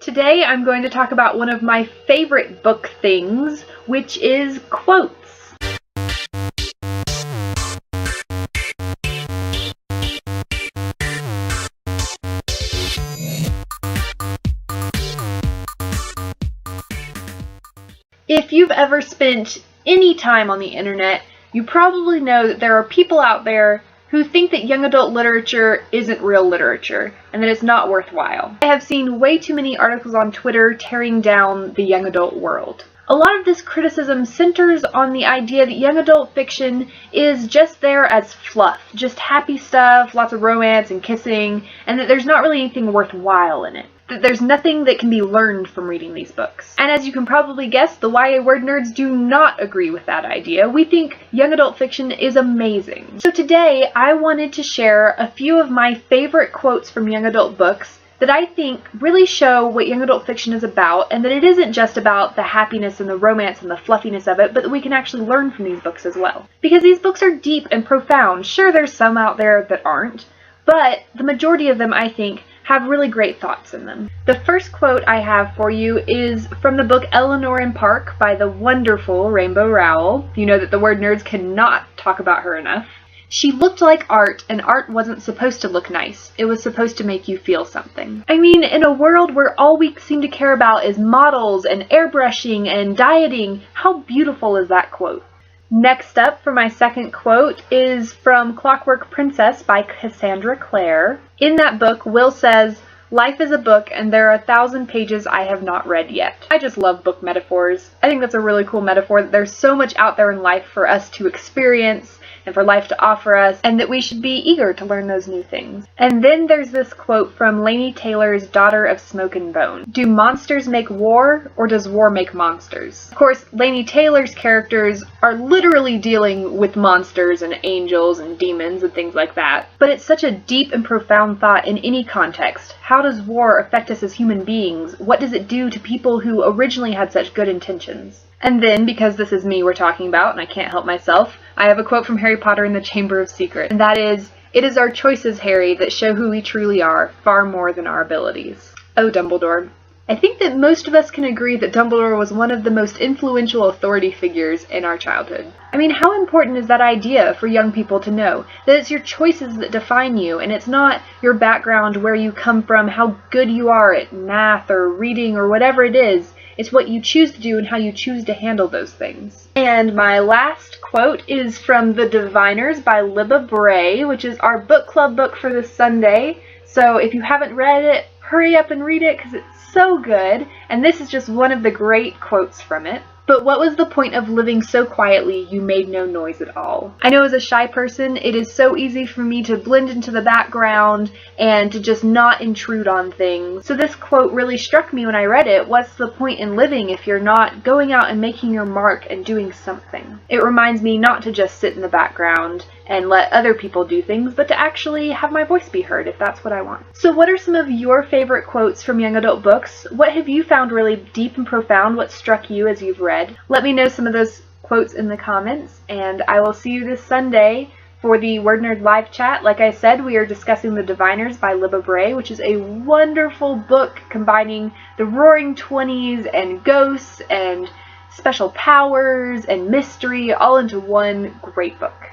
Today I'm going to talk about one of my favorite book things, which is quotes. If you've ever spent any time on the internet, you probably know that there are people out there who think that young adult literature isn't real literature and that it's not worthwhile. I have seen way too many articles on Twitter tearing down the young adult world. A lot of this criticism centers on the idea that young adult fiction is just there as fluff, just happy stuff, lots of romance and kissing, and that there's not really anything worthwhile in it. That there's nothing that can be learned from reading these books. And as you can probably guess, the YA word nerds do not agree with that idea. We think young adult fiction is amazing. So today, I wanted to share a few of my favorite quotes from young adult books that I think really show what young adult fiction is about, and that it isn't just about the happiness and the romance and the fluffiness of it, but that we can actually learn from these books as well. Because these books are deep and profound. Sure, there's some out there that aren't, but the majority of them, I think, have really great thoughts in them. The first quote I have for you is from the book Eleanor in Park by the wonderful Rainbow Rowell. You know that the word nerds cannot talk about her enough. She looked like art, and art wasn't supposed to look nice. It was supposed to make you feel something. I mean, in a world where all we seem to care about is models and airbrushing and dieting, how beautiful is that quote? Next up for my second quote is from Clockwork Princess by Cassandra Clare. In that book, Will says, "Life is a book and there are 1,000 pages I have not read yet." I just love book metaphors. I think that's a really cool metaphor that there's so much out there in life for us to experience and for life to offer us, and that we should be eager to learn those new things. And then there's this quote from Laini Taylor's Daughter of Smoke and Bone. "Do monsters make war, or does war make monsters?" Of course, Laini Taylor's characters are literally dealing with monsters and angels and demons and things like that. But it's such a deep and profound thought in any context. How does war affect us as human beings? What does it do to people who originally had such good intentions? And then, because this is me we're talking about, and I can't help myself, I have a quote from Harry Potter and the Chamber of Secrets, and that is, "It is our choices, Harry, that show who we truly are, far more than our abilities." Oh, Dumbledore. I think that most of us can agree that Dumbledore was one of the most influential authority figures in our childhood. I mean, how important is that idea for young people to know? That it's your choices that define you, and it's not your background, where you come from, how good you are at math or reading or whatever it is. It's what you choose to do and how you choose to handle those things. And my last quote is from The Diviners by Libba Bray, which is our book club book for this Sunday. So if you haven't read it, hurry up and read it because it's so good. And this is just one of the great quotes from it. "But what was the point of living so quietly you made no noise at all?" I know as a shy person, it is so easy for me to blend into the background and to just not intrude on things. So this quote really struck me when I read it. What's the point in living if you're not going out and making your mark and doing something? It reminds me not to just sit in the background and let other people do things, but to actually have my voice be heard if that's what I want. So what are some of your favorite quotes from young adult books? What have you found really deep and profound? What struck you as you've read? Let me know some of those quotes in the comments, and I will see you this Sunday for the WordNerd live chat. Like I said, we are discussing The Diviners by Libba Bray, which is a wonderful book combining the Roaring Twenties and ghosts and special powers and mystery all into one great book.